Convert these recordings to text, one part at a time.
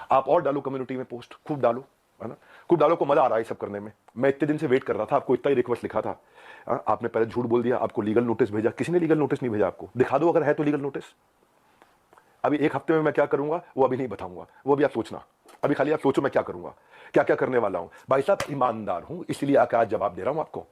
आप और डालो कम्युनिटी में पोस्ट, खूब डालो, है ना, खूब डालो। को मजा आ रहा है सब करने में। मैं इतने दिन से वेट कर रहा था, आपको इतना ही रिक्वेस्ट लिखा था। आपने पहले झूठ बोल दिया, आपको लीगल नोटिस भेजा। किसी ने लीगल नोटिस नहीं भेजा आपको। दिखा दो अगर है तो लीगल नोटिस। अभी एक हफ्ते में मैं क्या करूंगा वो अभी नहीं बताऊंगा, वो अभी आप सोचना। अभी खाली आप सोचो मैं क्या करूंगा, क्या क्या करने वाला हूं। भाई साहब ईमानदार हूं, इसलिए आकर आज जवाब दे रहा हूं आपको।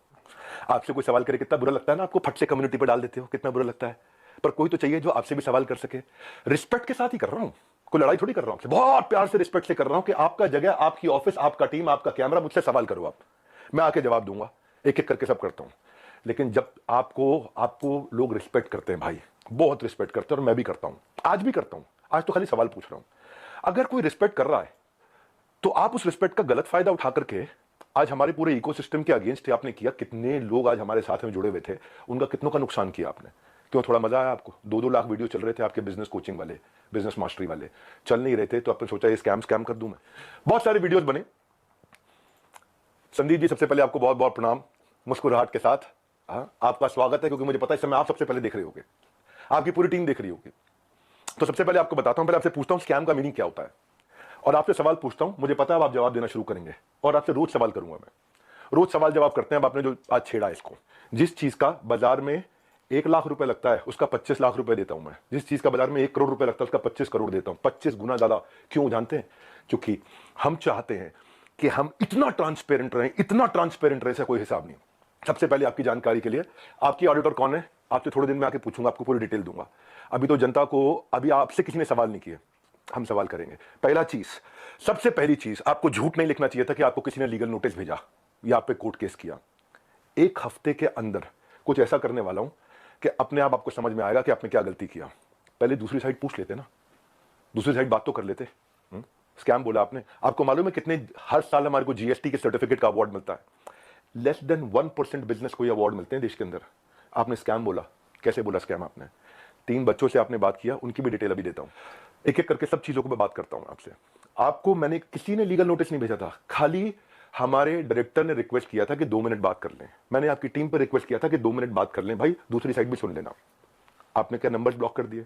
आपसे कोई सवाल करे कितना बुरा लगता है ना आपको, फट से कम्युनिटी पर डाल देते हो, कितना बुरा लगता है। पर कोई तो चाहिए जो आपसे भी सवाल कर सके। रिस्पेक्ट के साथ ही कर रहा हूं, कोई लड़ाई थोड़ी कर रहा हूं, बहुत प्यार से रिस्पेक्ट से कर रहा हूं कि आपका जगह, आपकी ऑफिस, आपका टीम, आपका कैमरा, मुझसे सवाल करो आप, मैं आके जवाब दूंगा। एक एक करके सब करता हूं। लेकिन जब आपको आपको लोग रिस्पेक्ट करते हैं भाई, बहुत रिस्पेक्ट करते हैं, और मैं भी करता हूं, आज भी करता हूं। आज तो खाली सवाल पूछ रहा हूं। अगर कोई रिस्पेक्ट कर रहा है तो आप उस रिस्पेक्ट का गलत फायदा उठा करके आज हमारे पूरे इकोसिस्टम के अगेंस्ट आपने किया। कितने लोग आज हमारे साथ में जुड़े हुए थे, उनका कितनों का नुकसान किया आपने। क्यों, थोड़ा मजा आया आपको? 2-2 लाख वीडियो चल रहे थे आपके बिजनेस कोचिंग वाले, बिजनेस मास्टरी वाले, चल नहीं रहे थे तो आपने सोचा ये स्कैम कर दूं मैं। बहुत सारे वीडियोस बने। संदीप जी, सबसे पहले आपको बहुत बहुत प्रणाम, मुस्कुराहट के साथ। आपका स्वागत है, क्योंकि मुझे पता है इस समय आप सबसे पहले देख रहे होगे, आपकी पूरी टीम देख रही होगी। तो सबसे पहले आपको बताता हूं, पहले आपसे पूछता हूं स्कैम का मीनिंग क्या होता है, और आपसे सवाल पूछता हूं। मुझे पता है आप जवाब देना शुरू करेंगे, और आपसे रोज सवाल करूंगा मैं। रोज सवाल जवाब करते हैं। अब आपने जो आज छेड़ा इसको, जिस चीज का बाजार में 1 लाख रुपए लगता है उसका 25 लाख रुपए देता हूं मैं। जिस चीज का बाजार में 1 करोड़ रुपए लगता है उसका 25 करोड़ देता हूं, 25 गुना ज्यादा। क्यों जानते हैं? क्योंकि हम चाहते हैं कि हम इतना ट्रांसपेरेंट रहें, इतना ट्रांसपेरेंट रहे, कोई हिसाब नहीं। सबसे पहले आपकी जानकारी के लिए, आपकी ऑडिटर कौन है आपसे थोड़े दिन में आके पूछूंगा, आपको पूरी डिटेल दूंगा। अभी तो जनता को, अभी आपसे किसी ने सवाल नहीं किए, हम सवाल करेंगे। पहला चीज, सबसे पहली चीज, आपको झूठ नहीं लिखना चाहिए था कि आपको किसी ने लीगल नोटिस भेजा या आप पे कोर्ट केस किया। 1 हफ्ते के अंदर कुछ ऐसा करने वाला हूं कि अपने आप आपको समझ में आएगा कि आपने क्या गलती किया। पहले दूसरी साइड पूछ लेते ना, दूसरी साइड बात तो कर लेते। स्कैम बोला आपने। आपको मालूम है कितने हर साल हमारे को जीएसटी के सर्टिफिकेट का अवार्ड मिलता है? लेस देन 1% बिजनेस को ये अवार्ड मिलते हैं देश के अंदर। आपने स्कैम बोला। कैसे बोला स्कैम आपने? 3 बच्चों से आपने बात किया, उनकी भी डिटेल अभी देता हूं। एक एक करके सब चीजों को मैं बात करता हूं आपसे। आपको मैंने, किसी ने लीगल नोटिस नहीं भेजा था, खाली हमारे डायरेक्टर ने रिक्वेस्ट किया था कि 2 मिनट बात कर लें। मैंने आपकी टीम पर रिक्वेस्ट किया था कि 2 मिनट बात कर लें भाई, दूसरी साइड भी सुन लेना। आपने क्या नंबर्स ब्लॉक कर दिए,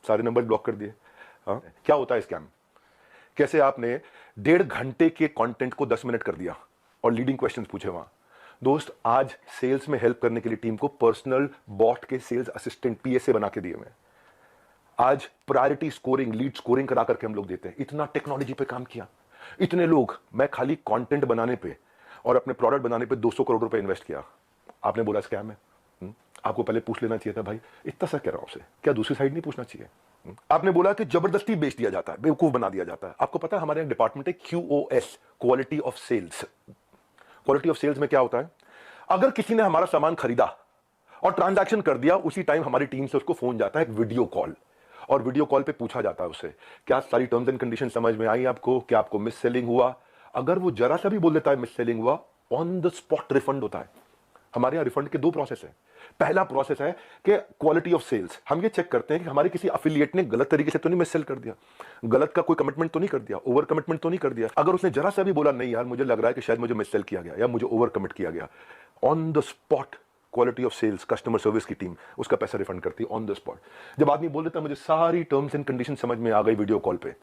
सारे नंबर ब्लॉक कर दिए। क्या होता है स्कैम? कैसे आपने 1.5 घंटे के कंटेंट को 10 मिनट कर दिया और लीडिंग क्वेश्चंस पूछे वहां। दोस्त, आज सेल्स में हेल्प करने के लिए टीम को पर्सनल बॉट के सेल्स असिस्टेंट पीएसए बना के दिए हुए। आज प्रायोरिटी स्कोरिंग, लीड स्कोरिंग करा करके हम लोग देते हैं। इतना टेक्नोलॉजी पे काम किया, इतने लोग। मैं खाली कंटेंट बनाने पे और अपने प्रोडक्ट बनाने पे 200 करोड़ रुपए इन्वेस्ट किया। आपने बोला स्कैम है। आपको पहले पूछ लेना चाहिए था भाई, इतना सा कह रहा हूं आपसे, क्या दूसरी साइड नहीं पूछना चाहिए? आपने बोला कि जबरदस्ती बेच दिया जाता है, बेवकूफ बना दिया जाता है। आपको पता है हमारे डिपार्टमेंट है QoS, quality of sales. Quality of sales में क्या होता है? अगर किसी ने हमारा सामान खरीदा और ट्रांजैक्शन कर दिया, उसी टाइम हमारी टीम से उसको फोन जाता है, एक वीडियो कॉल, और वीडियो कॉल पे पूछा जाता है उससे, क्या सारी टर्म्स एंड कंडीशन समझ में आई आपको? क्या आपको मिस सेलिंग हुआ? अगर वो जरा सा भी बोल देता है मिस सेलिंग हुआ, ऑन द स्पॉट रिफंड होता है। हमारे यहां रिफंड के 2 प्रोसेस है। पहला प्रोसेस है कि क्वालिटी ऑफ सेल्स, हम ये चेक करते हैं कि हमारे किसी एफिलिएट ने गलत तरीके से तो नहीं मिस सेल कर दिया, गलत का कोई कमिटमेंट तो नहीं कर दिया, ओवर कमिटमेंट तो नहीं कर दिया। अगर उसने जरा सा भी बोला नहीं यार मुझे लग रहा है कि शायद मुझे मिस सेल किया गया या मुझे ओवर कमिट किया गया, on the spot quality of sales, customer service की टीम उसका पैसा रिफंड करती है ऑन द स्पॉट। जब आदमी बोल देता मुझे सारी टर्म्स एंड कंडीशन समझ में आ गई, वीडियो कॉल पे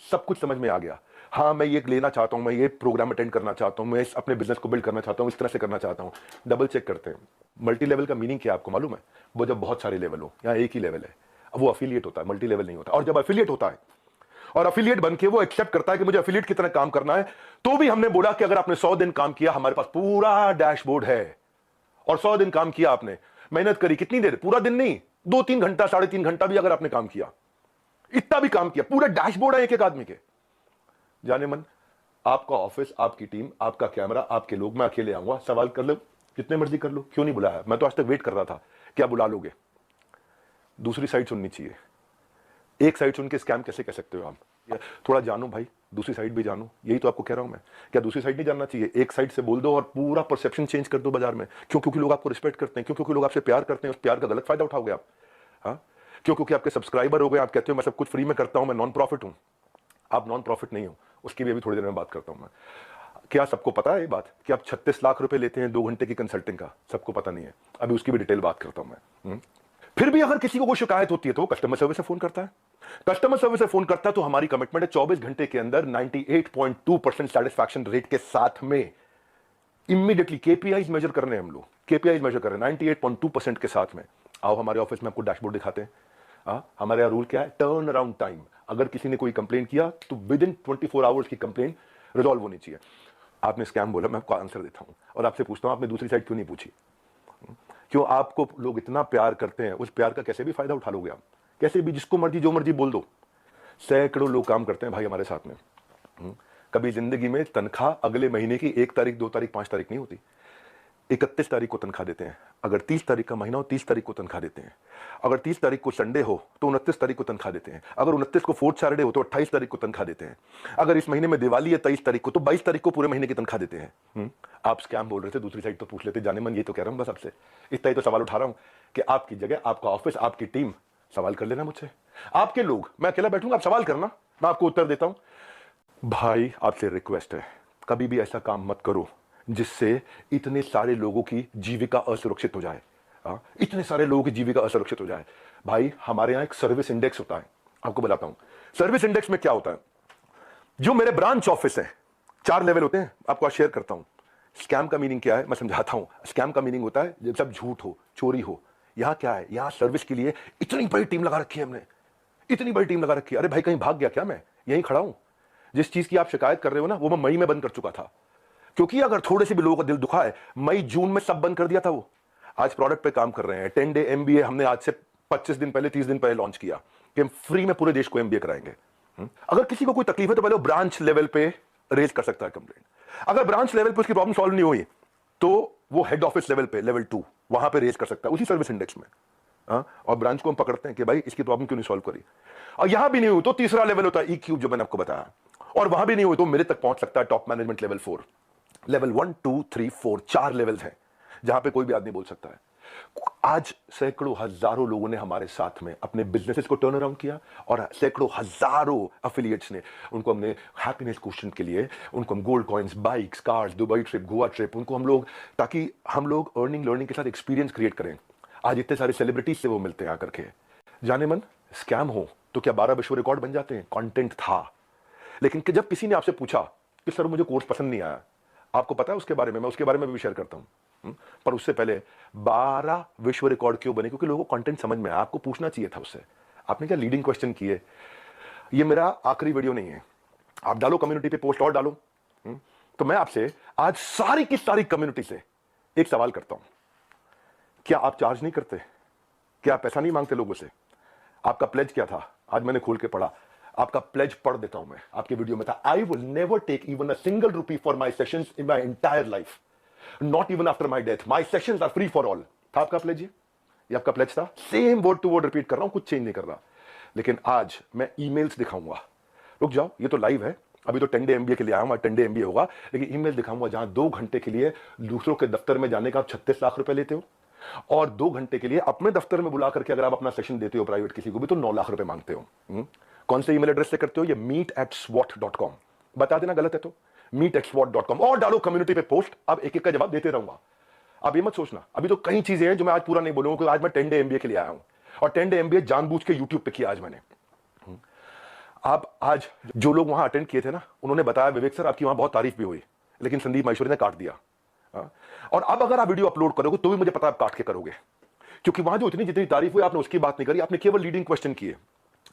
सब कुछ समझ में आ गया, हाँ मैं ये लेना चाहता हूं, मैं ये प्रोग्राम अटेंड करना चाहता हूं, मैं अपने बिजनेस को बिल्ड करना चाहता हूं, इस तरह से करना चाहता हूं, डबल चेक करते हैं। मल्टी लेवल का मीनिंग क्या आपको मालूम है? वो जब बहुत सारे लेवल हो, यहाँ एक ही लेवल है, अब वो अफिलिएट होता है, मल्टी लेवल नहीं होता। और जब अफिलिएट होता है और अफिलिएट बनके वो एक्सेप्ट करता है कि मुझे अफिलिएट की तरह काम करना है, तो भी हमने बोला कि अगर आपने 100 दिन काम किया, हमारे पास पूरा डैशबोर्ड है, और 100 दिन काम किया आपने, मेहनत करी, कितनी देर? पूरा दिन नहीं, 2-3 घंटा, 3.5 घंटा भी अगर आपने काम किया, इतना भी काम किया, पूरा डैशबोर्ड है एक एक आदमी के। जाने मन, आपका ऑफिस, आपकी टीम, आपका कैमरा, आपके लोग, मैं अकेले आऊंगा, सवाल कर लो जितने मर्जी कर लो, क्यों नहीं बुलाया? मैं तो आज तक वेट कर रहा था, क्या बुला लोगे? दूसरी साइड सुननी चाहिए। एक साइड सुन के स्कैम कैसे कह सकते हो आप? थोड़ा जानो भाई, दूसरी साइड भी जानो, यही तो आपको कह रहा हूं मैं। क्या दूसरी साइड नहीं जानना चाहिए? एक साइड से बोल दो और पूरा परसेप्शन चेंज कर दो बाजार में। क्यों? क्योंकि लोग आपको रिस्पेक्ट करते हैं, क्यों? क्योंकि लोग आपसे प्यार करते हैं, उस प्यार का गलत फायदा उठाओगे आप। हाँ, क्यों? क्योंकि आपके सब्सक्राइबर हो गए, आप कहते हो मैं सब कुछ फ्री में करता हूं, मैं नॉन प्रॉफिट हूं। आप नॉन प्रॉफिट नहीं हो, उसकी भी अभी थोड़ी देर में बात करता हूं मैं। क्या सबको पता है ये बात कि आप 36 लाख रुपए लेते हैं 2 घंटे की कंसल्टिंग का? सबको पता नहीं है, अभी उसकी भी डिटेल बात करता हूं मैं। फिर भी अगर किसी को कोई शिकायत होती है तो वो कस्टमर सर्विस से फोन करता है। कस्टमर सर्विस से फोन करता है तो हमारी कमिटमेंट है 24 घंटे के अंदर 98.2% सेटिस्फैक्शन रेट के साथ में इमीडिएटली केपीआईज मेजर कर रहे हैं हम लोग, केपीआईज मेजर कर रहे हैं 98.2% के साथ में। आओ हमारे ऑफिस में आपको डैशबोर्ड दिखाते हैं। हमारे यहाँ रूल क्या है, टर्न अराउंड टाइम। अगर किसी ने कोई कंप्लेन किया तो विद इन 24 आवर्स की कंप्लेन रिजॉल्व होनी चाहिए। आपने स्कैम बोला, मैं आपको आंसर देता हूं और आपसे पूछता हूं आपने दूसरी साइड क्यों नहीं पूछी? क्यों आपको लोग इतना प्यार करते हैं, उस प्यार का कैसे भी फायदा उठा लोगे आप, कैसे भी जिसको मर्जी जो मर्जी बोल दो। सैकड़ों लोग काम करते हैं भाई हमारे साथ में। कभी जिंदगी में तनख्वाह अगले महीने की 1 तारीख 2 तारीख 5 तारीख नहीं होती, 31 तारीख को तनख्वाह देते हैं। अगर 30 तारीख का महीना हो 30 तारीख को तनख्वाह देते हैं। अगर 30 तारीख को संडे हो तो 29 तारीख को तनख्वाह देते हैं। अगर 29 को फोर्थ सैटरडे हो तो 28 तारीख को तनख्वाह देते हैं। अगर इस महीने में दिवाली है 23 तारीख को तो 22 तारीख को पूरे महीने की तनख्वाह देते हैं। आप स्कैम बोल रहे थे, दूसरी साइड तो पूछ लेते। जाने मन ये तो कह रहा हूं बस आपसे, इतना ही तो सवाल उठा रहा हूं कि आपकी जगह आपका ऑफिस आपकी टीम सवाल कर लेना मुझसे। आपके लोग, मैं अकेला बैठूंगा, आप सवाल करना, मैं आपको उत्तर देता हूं। भाई आपसे रिक्वेस्ट है, कभी भी ऐसा काम मत करो जिससे इतने सारे लोगों की जीविका असुरक्षित हो जाए। इतने सारे लोगों की जीविका असुरक्षित हो जाए। भाई हमारे यहां एक सर्विस इंडेक्स होता है, आपको बताता हूं। सर्विस इंडेक्स में क्या होता है, जो मेरे ब्रांच ऑफिस है 4 लेवल होते हैं, आपको आज शेयर करता हूं। स्कैम का मीनिंग क्या है मैं समझाता हूं। स्कैम का मीनिंग होता है जब सब झूठ हो, चोरी हो। यहां क्या है, यहां सर्विस के लिए इतनी बड़ी टीम लगा रखी है हमने, इतनी बड़ी टीम लगा रखी है। अरे भाई कहीं भाग गया क्या? मैं यहीं खड़ा हूं। जिस चीज की आप शिकायत कर रहे हो ना, वो मैं मई में बंद कर चुका था, क्योंकि अगर थोड़े से भी लोगों का दिल दुखा है, मई जून में सब बंद कर दिया था। वो आज प्रोडक्ट पे काम कर रहे हैं। 10 डे एमबीए हमने आज से 25 दिन पहले 30 दिन पहले लॉन्च किया कि हम फ्री में पूरे देश को एमबीए कराएंगे। अगर किसी को कोई तकलीफ है तो पहले वो ब्रांच लेवल पे रेज कर सकता है कंप्लेंट। अगर ब्रांच लेवल पे उसकी प्रॉब्लम सॉल्व नहीं हुई तो वो हेड ऑफिस लेवल पे, लेवल 2, वहां पे रेज कर सकता है उसी सर्विस इंडेक्स में। और ब्रांच को हम पकड़ते हैं कि भाई इसकी प्रॉब्लम क्यों नहीं सॉल्व करी। और यहां भी नहीं हुई तो तीसरा लेवल होता है ई जो मैंने आपको बताया। और वहां भी नहीं हुई तो मेरे तक पहुंच सकता है top management level 4। Level 1 2 3 4 4 levels हैं जहां पे कोई भी आदमी बोल सकता है। आज सैकड़ों हजारों लोगों ने हमारे साथ में अपने बिजनेसेस को टर्न अराउंड किया और सैकड़ों हजारों एफिलिएट्स ने, उनको हमने हैप्पीनेस क्वेश्चन के लिए उनको हम gold coins, bikes, cars, Dubai trip, Goa trip, उनको हम लोग, ताकि हम लोग अर्निंग लर्निंग के साथ एक्सपीरियंस क्रिएट करें। आज इतने सारे सेलिब्रिटीज से वो मिलते हैं आकर के। जाने मन स्कैम हो तो क्या 12 विश्व रिकॉर्ड बन जाते हैं? कंटेंट था, लेकिन कि जब किसी ने आपसे पूछा कि सर मुझे कोर्स पसंद नहीं आया, आपको पता है उसके बारे में, मैं उसके बारे में भी शेयर करता हूं। पर उससे पहले 12 विश्व रिकॉर्ड क्यों बने? क्योंकि लोगों को कंटेंट समझ में आया। आपको पूछना चाहिए था उससे। आपने क्या लीडिंग क्वेश्चन किए। ये मेरा आखिरी वीडियो नहीं है, आप डालो कम्युनिटी पे पोस्ट और डालो। तो मैं आपसे आज सारी की सारी कम्युनिटी से एक सवाल करता हूं, क्या आप चार्ज नहीं करते? क्या आप पैसा नहीं मांगते लोगों से? आपका प्लेज क्या था? आज मैंने खोल के पढ़ा, आपका प्लेज पढ़ देता हूं मैं। आपके वीडियो में था, I will never take even a single rupee for my sessions in my entire life, not even after my death, my sessions are free for all. था आपका प्लेज? ये आपका प्लेज था। Same word to word repeat कर रहा हूं, कुछ change नहीं कर रहा। लेकिन आज मैं ईमेल्स दिखाऊंगा। रुक जाओ, ये तो लाइव है, अभी तो 10 डे एमबीए के लिए आया हूं, 10 डे एमबीए होगा, लेकिन ईमेल दिखाऊंगा जहां 2 घंटे के लिए दूसरों के दफ्तर में जाने का आप 36 लाख रुपए लेते हो और 2 घंटे के लिए अपने दफ्तर में बुला करके अगर आप अपना सेशन देते हो प्राइवेट किसी को भी तो 9 लाख रुपए मांगते हो। कौन से ईमेल एड्रेस से करते हो? ये meet@swat.com। बता देना गलत है तो meet@swat.com और डालो कम्युनिटी पे पोस्ट। अब एक एक का जवाब देते रहूंगा। अब ये मत सोचना, अभी तो कई चीजें हैं जो मैं आज पूरा नहीं बोलूंगा, क्योंकि आज मैं 10 डे एमबीए के लिए आया हूं और 10 डे एमबीए जानबूझ के यूट्यूब पे किया आज मैंने। आप आज जो लोग वहां अटेंड किए थे ना, उन्होंने बताया विवेक सर आपकी वहां बहुत तारीफ भी हुई, लेकिन संदीप माहेश्वरी ने काट दिया। और अब अगर आप वीडियो अपलोड करोगे तो भी मुझे पता है आप काट के करोगे, क्योंकि वहां जो इतनी जितनी तारीफ हुई आपने उसकी बात नहीं करी, आपने केवल लीडिंग क्वेश्चन किए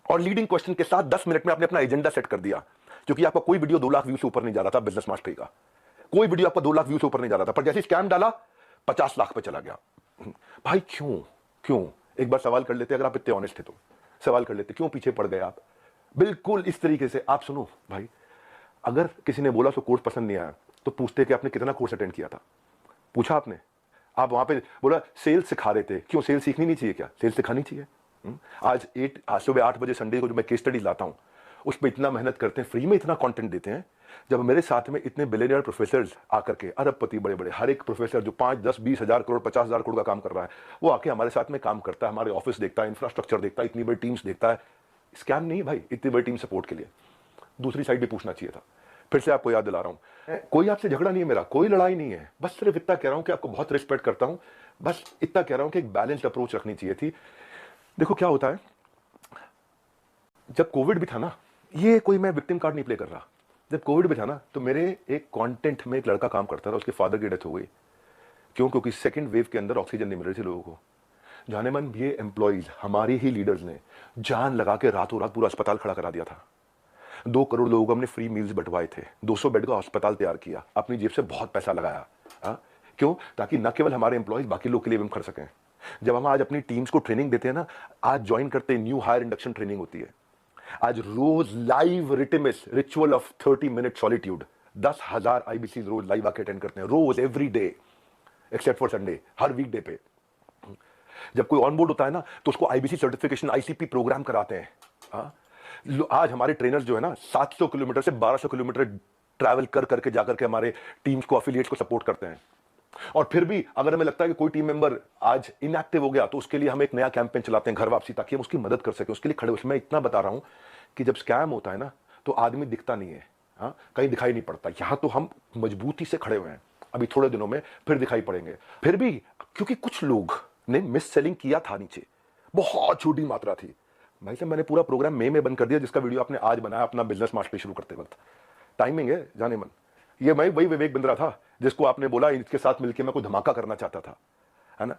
और लीडिंग क्वेश्चन के साथ 10 मिनट में आपने अपना एजेंडा सेट कर दिया। क्योंकि आपका कोई वीडियो 2 लाख व्यू से ऊपर नहीं जा रहा था बिजनेस मास्टरी का, कोई वीडियो आपका 2 लाख व्यू से ऊपर नहीं जा रहा था, पर जैसे स्कैम डाला 50 लाख पे चला गया। भाई क्यों क्यों? एक बार सवाल कर लेते, अगर आप इतने ऑनेस्ट थे तो सवाल कर लेते, क्यों पीछे पड़ गए आप? बिल्कुल इस तरीके से आप सुनो भाई, अगर किसी ने बोला उसको कोर्स पसंद नहीं आया तो पूछते कि आपने कितना कोर्स अटेंड किया था? पूछा आपने? आप वहां पे बोला सेल्स सिखा रहे थे, क्यों सेल्स सीखनी नहीं चाहिए क्या? सेल्स सिखानी चाहिए। आज सुबह 8 बजे संडे को जो मैं केस स्टडी लाता हूं उस पर इतना मेहनत करते हैं, फ्री में इतना कंटेंट देते हैं। जब मेरे साथ में इतने बिलियनियर प्रोफेसर्स आकर के, अरबपति बड़े बड़े, हर एक प्रोफेसर जो 5 10 20 हजार करोड़ 50 हजार करोड़ का काम कर रहा है, वो आके हमारे साथ में काम करता है, हमारे ऑफिस देखता है, इंफ्रास्ट्रक्चर देखता है, इतनी बड़ी टीम्स देखता है। स्कैम नहीं भाई, इतनी बड़ी टीम सपोर्ट के लिए। दूसरी साइड भी पूछना चाहिए था। फिर से आपको याद दिला रहा हूं, कोई आपसे झगड़ा नहीं है मेरा, कोई लड़ाई नहीं है, बस सिर्फ इतना कह रहा हूं कि आपको बहुत रिस्पेक्ट करता हूं, बस इतना कह रहा हूं कि एक बैलेंस्ड अप्रोच रखनी चाहिए थी। देखो क्या होता है, जब कोविड भी था ना, ये कोई मैं विक्टिम कार्ड नहीं प्ले कर रहा, जब कोविड भी था ना तो मेरे एक कंटेंट में एक लड़का काम करता था, उसके फादर की डेथ हो गई। क्यों? क्योंकि सेकंड वेव के अंदर ऑक्सीजन नहीं मिल रही थी लोगों को। जाने मन ये एम्प्लॉइज, हमारी ही लीडर्स ने जान लगा के रातों रात पूरा अस्पताल खड़ा करा दिया था। 2 करोड़ लोगों को हमने फ्री मील्स बंटवाए थे, 200 बेड का अस्पताल तैयार किया, अपनी जेब से बहुत पैसा लगाया। क्यों? ताकि न केवल हमारे एम्प्लॉइज, बाकी लोग के लिए भी हम कर सकें। जब हम आज अपनी टीम्स को ट्रेनिंग देते हैं ना, आज ज्वाइन करते हैं, न्यू हायर इंडक्शन ट्रेनिंग होती है, आज रोज लाइव रिटिमिस ritual of 30 minute solitude, 10,000 IBC रोज लाइव आके अटेंड करते हैं, रोज every day except for Sunday, हर वीकडे पे। जब कोई ऑन बोर्ड होता है ना तो उसको आईबीसी सर्टिफिकेशन, आईसीपी प्रोग्राम कराते हैं। आज हमारे ट्रेनर्स जो है ना 700 किलोमीटर से 1200 किलोमीटर ट्रैवल कर करके जाकर के हमारे टीम्स को, अफिलिएट्स को सपोर्ट करते हैं। और फिर भी अगर हमें लगता है कि कोई टीम मेंबर आज इनएक्टिव हो गया तो उसके लिए हम एक नया कैंपेन चलाते हैं, घर वापसी, ताकि हम उसकी मदद कर सके, उसके लिए खड़े। उसमें इतना बता रहा हूं कि जब स्कैम होता है ना तो आदमी दिखता नहीं है, कहीं दिखाई नहीं पड़ता। यहां तो हम मजबूती से खड़े हुए हैं, अभी थोड़े दिनों में फिर दिखाई पड़ेंगे। फिर भी क्योंकि कुछ लोग ने मिस सेलिंग किया था, नीचे बहुत छोटी मात्रा थी भाई साहब, मैंने पूरा प्रोग्राम मई में बंद कर दिया, जिसका वीडियो आपने आज बनाया अपना बिजनेस मास्टरी शुरू करते वक्त। टाइमिंग है जाने मन, ये मैं वही विवेक बिंद्रा था जिसको आपने बोला इसके साथ मिलकर मैं कोई धमाका करना चाहता था, है ना।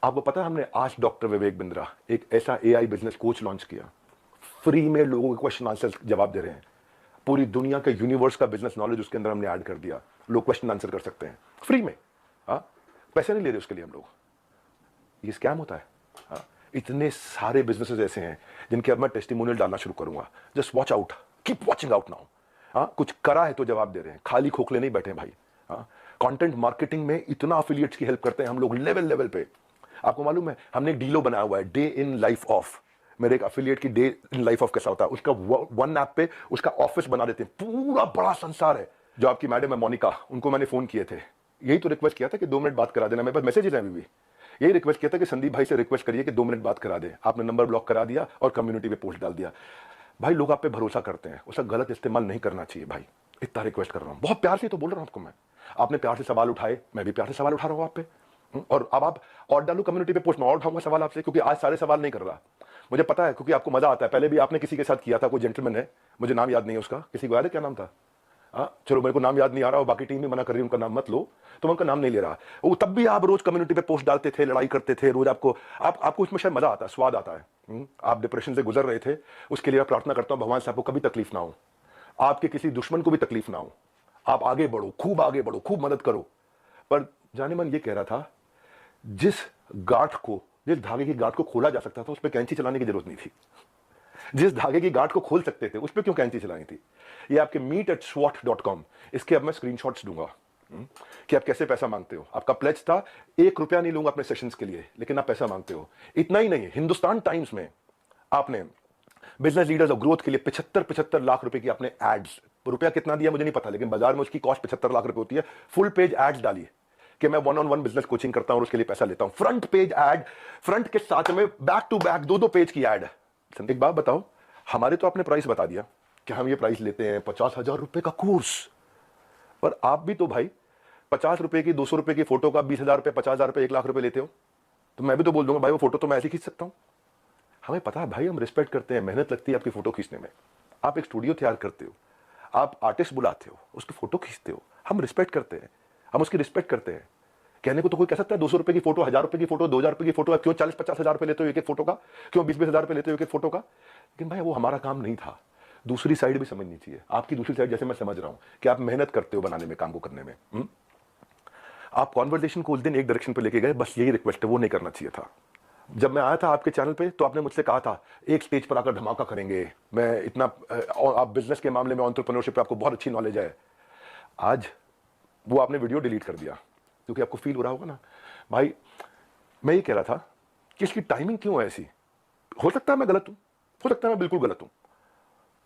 आपको पता है हमने आज डॉक्टर विवेक बिंद्रा एक ऐसा एआई बिजनेस कोच लॉन्च किया, फ्री में लोगों के क्वेश्चन आंसर जवाब दे रहे हैं। पूरी दुनिया के यूनिवर्स का बिजनेस नॉलेज उसके अंदर हमने ऐड कर दिया, लोग क्वेश्चन आंसर कर सकते हैं फ्री में। पैसे नहीं ले रहे उसके लिए हम लोग। ये स्कैम होता है। इतने सारे बिजनेसेस ऐसे हैं जिनके अब मैं टेस्टिमोनियल डालना शुरू करूंगा। Just watch out, keep watching out now. कुछ करा है तो जवाब दे रहे हैं, खाली खोखले नहीं बैठे भाई। कंटेंट मार्केटिंग में इतना अफिलिएट्स की हेल्प करते हैं हम लोग लेवल पे। आपको मालूम है हमने एक डीलो बनाया हुआ है, डे इन लाइफ ऑफ। मेरे एक अफिलिएट की डे इन लाइफ ऑफ कैसा होता है, उसका वन ऐप पे उसका ऑफिस बना देते हैं, पूरा बड़ा संसार है। जो आपकी मैडम है मोनिका, उनको मैंने फोन किए थे, यही तो रिक्वेस्ट किया था कि 2 मिनट बात करा देना। मेरे पास मैसेजेस हैं अभी भी, यही रिक्वेस्ट किया था कि संदीप भाई से रिक्वेस्ट करिए कि 2 मिनट बात करा दे। आपने नंबर ब्लॉक करा दिया और कम्युनिटी पे पोस्ट डाल दिया। भाई लोग आप पे भरोसा करते हैं, उसका गलत इस्तेमाल नहीं करना चाहिए भाई। इतना रिक्वेस्ट कर रहा हूं, बहुत प्यार से तो बोल रहा हूं आपको मैं। आपने प्यार से सवाल उठाए, मैं भी प्यार से सवाल उठा रहा हूं आप पे। और अब आप और डालू कम्युनिटी पे पोस्ट में और उठाऊंगा सवाल आपसे, क्योंकि आज सारे सवाल नहीं कर रहा, मुझे पता है, क्योंकि आपको मजा आता है। पहले भी आपने किसी के साथ किया था, कोई जेंटलमैन है, मुझे नाम याद नहीं है उसका, किसी को याद है क्या नाम था? चलो मेरे को नाम याद नहीं आ रहा और बाकी टीम भी मना कर रही है उनका नाम मत लो, तो मैं उनका नाम नहीं ले रहा। वो तब भी आप रोज कम्युनिटी पे पोस्ट डालते थे, लड़ाई करते थे रोज। आपको इसमें शायद मजा आता है, स्वाद आता है। आप डिप्रेशन से गुजर रहे थे, उसके लिए मैं प्रार्थना करता हूं भगवान से आपको कभी तकलीफ ना हो, आपके किसी दुश्मन को भी तकलीफ ना हो, आप आगे बढ़ो, खूब आगे बढ़ो, खूब मदद करो। पर जाने मन ये कह रहा था, जिस धागे की गांठ को खोला जा सकता था उस पर कैंची चलाने की जरूरत नहीं थी। जिस धागे की गांठ को खोल सकते थे उस पर क्यों कैंची चलानी थी? ये आपके meet@swat.com, इसके अब मैं स्क्रीनशॉट्स दूंगा कि आप कैसे पैसा मांगते हो। आपका प्लेज था 1 रुपया नहीं लूंगा अपने सेशंस के लिए, लेकिन आप पैसा मांगते हो। इतना ही नहीं, हिंदुस्तान टाइम्स में आपने बिजनेस लीडर्स और ग्रोथ के लिए 75 लाख रुपए की आपने एड्स, रुपया कितना दिया मुझे नहीं पता, लेकिन बाजार में उसकी कॉस्ट 75 लाख रुपए होती है। फुल पेज एड्स डाली कि मैं 1-on-1 बिजनेस कोचिंग करता हूं और उसके लिए पैसा लेता हूं। फ्रंट पेज एड, फ्रंट के साथ में बैक टू बैक 2-2 पेज की एड। एक बात बताओ, हमारे तो आपने प्राइस बता दिया कि हम ये प्राइस लेते हैं 50,000 रुपए का कोर्स, पर आप भी तो भाई 50 रुपए की, 200 रुपए की फोटो का 20,000 रुपए, 50,000 रुपए, 1 लाख रुपए लेते हो। तो मैं भी तो बोल दूंगा भाई वो फोटो तो मैं ऐसे खींच सकता हूं। हमें पता है भाई, हम रिस्पेक्ट करते हैं, मेहनत लगती है आपकी फोटो खींचने में। आप एक स्टूडियो तैयार करते हो, आप आर्टिस्ट बुलाते हो, उसकी फोटो खींचते हो, हम रिस्पेक्ट करते हैं, हम उसकी रिस्पेक्ट करते हैं। कहने को तो कोई कह सकता है 200 रुपए की फोटो, 1,000 रुपए की फोटो, 2,000 रुपए की फोटो, क्यों 40-50 हजार रुपए लेते हो एक एक फोटो का, क्यों 20-20 हजार रुपए लेते हो एक एक फोटो का? लेकिन भाई वो हमारा काम नहीं था। दूसरी साइड भी समझनी चाहिए, आपकी दूसरी साइड जैसे मैं समझ रहा हूं कि आप मेहनत करते हो बनाने में, काम को करने में। आप कॉन्वर्सेशन को उस दिन एक डायरेक्शन पे लेके गए, बस यही रिक्वेस्ट है, वो नहीं करना चाहिए था। जब मैं आया था आपके चैनल पे तो आपने मुझसे कहा था एक स्टेज पर आकर धमाका करेंगे, मैं इतना, आप बिजनेस के मामले में, एंटरप्रेन्योरशिप पे आपको बहुत अच्छी नॉलेज है। आज वो आपने वीडियो डिलीट कर दिया, क्योंकि आपको फील हो रहा होगा ना भाई। मैं ये कह रहा था कि इसकी टाइमिंग क्यों है ऐसी? हो सकता है मैं गलत हूं, हो सकता है मैं बिल्कुल गलत हूं,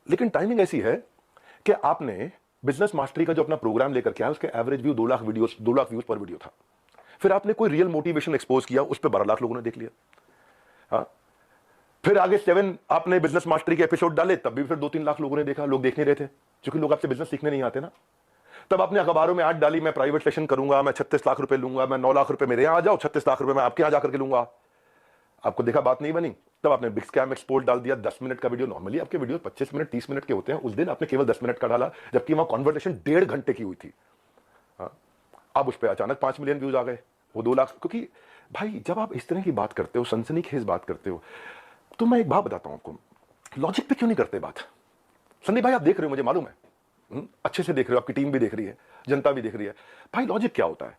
लेकिन टाइमिंग ऐसी है कि आपने बिजनेस मास्टरी का जो अपना प्रोग्राम लेकर के आया, उसके एवरेज व्यू 2 लाख व्यूज पर वीडियो था। फिर आपने कोई रियल मोटिवेशन एक्सपोज किया, उस पर 12 लाख लोगों ने देख लिया। फिर आगे 7 आपने बिजनेस मास्टरी के एपिसोड डाले, तब भी फिर 2-3 लाख लोगों ने देखा। लोग देख नहीं रहे थे, क्योंकि लोग आपसे बिजनेस सीखने नहीं आते ना। तब आपने अखबारों में ऐड डाली, मैं प्राइवेट सेशन करूंगा, मैं 36 लाख रुपए लूंगा, मैं 9 लाख रुपए मेरे यहां आ जाओ, 36 लाख रुपए मैं आपके यहां जाकर के लूंगा। आपको देखा बात नहीं बनी, तब आपने बिग स्कैम एक्सपोर्ट डाल दिया। 10 मिनट का वीडियो, नॉर्मली आपके वीडियो 25 मिनट 30 मिनट के होते हैं, उस दिन आपने केवल 10 मिनट का डाला, जबकि वहां कॉन्वर्सेशन 1.5 घंटे की हुई थी। अब उस पर अचानक 5 मिलियन व्यूज आ गए, वो 2 लाख। क्योंकि भाई जब आप इस तरह की बात करते हो, सनसनीखेज बात करते हो, तो मैं एक बात बताता हूं आपको, लॉजिक पे क्यों नहीं करते बात। संदीप भाई आप देख रहे हो, मुझे मालूम है, अच्छे से देख रहे हो, आपकी टीम भी देख रही है, जनता भी देख रही है। भाई लॉजिक क्या होता है,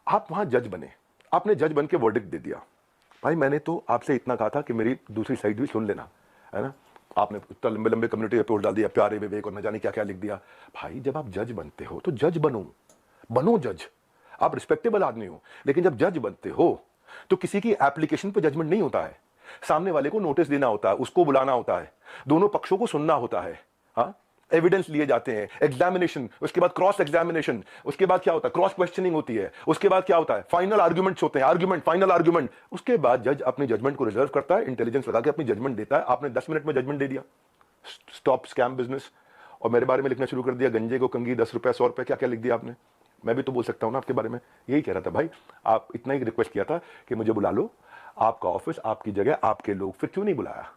आप वहां जज बने, आपने जज बन के वर्डिक्ट दे दिया। भाई मैंने तो आपसे इतना कहा था कि मेरी दूसरी साइड भी सुन लेना, है ना। आपने इतना लंबे लंबे कम्युनिटी रिपोर्ट डाल दिया, प्यारे विवेक और न जाने क्या क्या लिख दिया। भाई जब आप जज बनते हो तो जज बनो जज। आप रिस्पेक्टेबल आदमी हो, लेकिन जब जज बनते हो तो किसी की एप्लीकेशन पे जजमेंट नहीं होता है, सामने वाले को नोटिस देना होता है, उसको बुलाना होता है, दोनों पक्षों को सुनना होता है, हाँ, एविडेंस लिए जाते हैं, एग्जामिनेशन, उसके बाद क्रॉस एग्जामिनेशन, उसके बाद क्या होता है, क्रॉस क्वेश्चनिंग होती है, उसके बाद क्या होता है, फाइनल आर्गुमेंट्स होते हैं, आर्गुमेंट, फाइनल आर्गुमेंट। उसके बाद जज अपनी जजमेंट को रिजर्व करता है, इंटेलिजेंस लगा के अपनी जजमेंट देता है। आपने 10 मिनट में जजमेंट दे दिया, स्टॉप स्कैम बिजनेस, और मेरे बारे में लिखना शुरू कर दिया, गंजे को कंगी 10 रुपए 100 रुपए, क्या क्या लिख दिया आपने। मैं भी तो बोल सकता हूं ना आपके बारे में, यही कह रहा था भाई। आप इतना ही रिक्वेस्ट किया था कि मुझे बुला लो, आपका ऑफिस, आपकी जगह, आपके लोग, फिर क्यों नहीं बुलाया।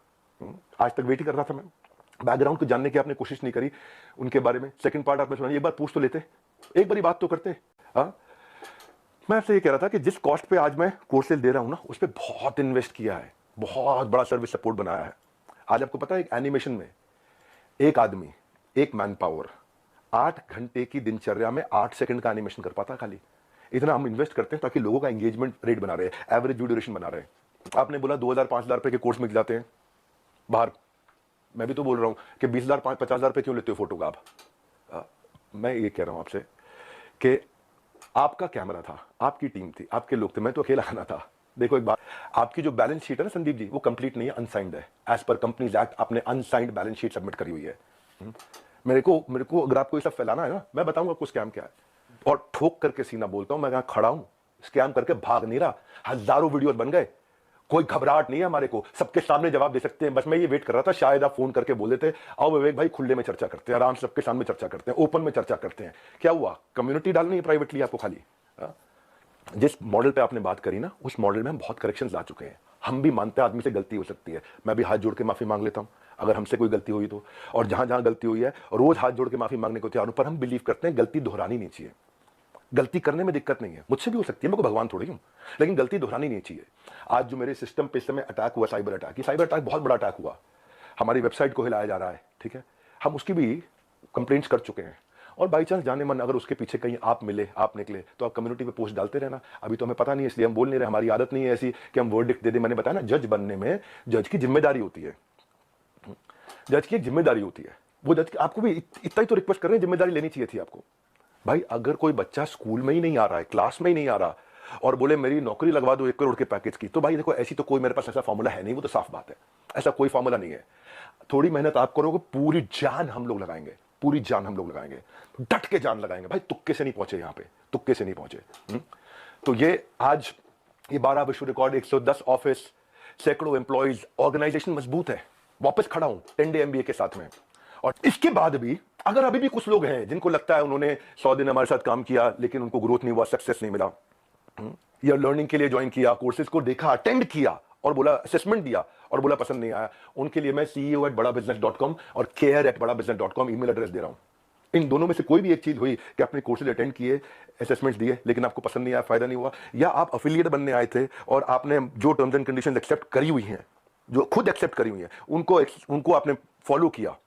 आज तक वेट ही कर रहा था मैं, बैकग्राउंड को जानने की आपने कोशिश नहीं करी उनके बारे में। सेकंड पार्ट आपने सुना, एक बार पूछ तो लेते, एक बारी बात तो करते। हाँ, मैं आपसे ये कह रहा था कि जिस कॉस्ट पे आज मैं कोर्सेज दे रहा हूं ना, उस पर बहुत इन्वेस्ट किया है, बहुत बड़ा सर्विस सपोर्ट बनाया है। आज आपको पता है एक एनिमेशन में एक आदमी, एक मैन पावर 8 घंटे की दिनचर्या में 8 सेकंड का एनिमेशन कर पाता खाली। इतना हम इन्वेस्ट करते हैं ताकि लोगों का एंगेजमेंट रेट बना रहे, एवरेज व्यू ड्यूरेशन बना रहे। आपने बोला 2000 5000 रुपए के कोर्स में जाते हैं बाहर, मैं भी तो बोल रहा हूं कि 20,000 50,000 रुपए क्यों लेते हो फोटो का आप। मैं ये कह रहा हूं आपसे कि आपका कैमरा था, आपकी टीम थी, आपके लोग थे, मैं तो अकेला आना था। देखो एक बात, आपकी जो बैलेंस शीट है ना संदीप जी, वो कंप्लीट नहीं है, अनसाइंड है। एज पर कंपनीज एक्ट आपने अनसाइंड बैलेंस शीट सबमिट करी हुई है। मेरे को अगर आपको ये सब फैलाना है ना, मैं बताऊंगा आपको स्कैम क्या है, और ठोक करके सीना बोलता हूं, मैं यहां खड़ा हूं, स्कैम करके भाग नहीं रहा। हजारों वीडियोस बन गए, कोई घबराहट नहीं है हमारे को, सबके सामने जवाब दे सकते हैं। बस मैं ये वेट कर रहा था, शायद आप फोन करके बोल देते, आओ विवेक भाई खुले में चर्चा करते हैं, आराम से सबके सामने चर्चा करते हैं, ओपन में चर्चा करते हैं। क्या हुआ, कम्युनिटी डालनी है प्राइवेटली आपको खाली। जिस मॉडल पे आपने बात करी ना, उस मॉडल में हम बहुत करेक्शंस ला चुके हैं। हम भी मानते हैं आदमी से गलती हो सकती है, मैं भी हाथ जोड़ के माफी मांग लेता हूं अगर हमसे कोई गलती हुई तो, और जहां जहां गलती हुई है रोज हाथ जोड़ के माफी मांगने को तैयार हूं। पर हम बिलीव करते हैं गलती दोहरानी नहीं चाहिए। गलती करने में दिक्कत नहीं है, मुझसे भी हो सकती है, मैं को भगवान थोड़ी हूं, लेकिन गलती दोहरानी नहीं चाहिए। आज जो मेरे सिस्टम पे इस समय अटैक हुआ, साइबर अटैक, ये साइबर अटैक बहुत बड़ा अटैक हुआ, हमारी वेबसाइट को हिलाया जा रहा है, ठीक है, हम उसकी भी कंप्लेंट्स कर चुके हैं। और बाई चांस जाने मन अगर उसके पीछे कहीं आप मिले, आप निकले, तो आप कम्युनिटी पे पोस्ट डालते रहना। अभी तो हमें पता नहीं है, इसलिए हम बोल नहीं रहे, हमारी आदत नहीं है ऐसी कि हम वर्डिक्ट दे दें। मैंने बताया ना, जज बनने में जज की जिम्मेदारी होती है, जज की एक जिम्मेदारी होती है। वो जज आपको भी इतना ही तो रिक्वेस्ट कर रहे हैं, जिम्मेदारी लेनी चाहिए थी आपको। भाई अगर कोई बच्चा स्कूल में ही नहीं आ रहा है, क्लास में ही नहीं आ रहा, और बोले मेरी नौकरी लगवा दो 1 करोड़ के पैकेज की, तो भाई देखो ऐसी तो कोई मेरे पास ऐसा फॉर्मूला है नहीं, वो तो साफ बात है, ऐसा कोई फॉर्मूला नहीं है। थोड़ी मेहनत आप करोगे, पूरी जान हम लोग लगाएंगे, पूरी जान हम लोग लगाएंगे, डट के जान लगाएंगे भाई। तुक्के से नहीं पहुंचे यहाँ पे, तुक्के से नहीं पहुंचे। तो ये आज ये 12 विश्व रिकॉर्ड, 110 ऑफिस, सैकड़ों एम्प्लॉइज, ऑर्गेनाइजेशन मजबूत है। वापस खड़ा हूं 10 डे MBA के साथ में। और इसके बाद भी अगर अभी भी कुछ लोग हैं जिनको लगता है उन्होंने 100 दिन हमारे साथ काम किया लेकिन उनको ग्रोथ नहीं हुआ, सक्सेस नहीं मिला, या लर्निंग के लिए ज्वाइन किया, कोर्सेज को देखा, अटेंड किया और बोला, असेसमेंट दिया और बोला पसंद नहीं आया, उनके लिए मैं CEO@badabusiness.com और care@badabusiness.com ईमेल एड्रेस दे रहा हूं। इन दोनों में से कोई भी एक चीज हुई कि आपने कोर्सेज अटेंड किए, असेसमेंट्स दिए, लेकिन आपको पसंद नहीं आया, फायदा नहीं हुआ, या आप अफिलिएट बनने आए थे और आपने जो टर्म्स एंड कंडीशंस एक्सेप्ट करी हुई हैं, जो खुद एक्सेप्ट करी हुई हैं, उनको आपने फॉलो किया,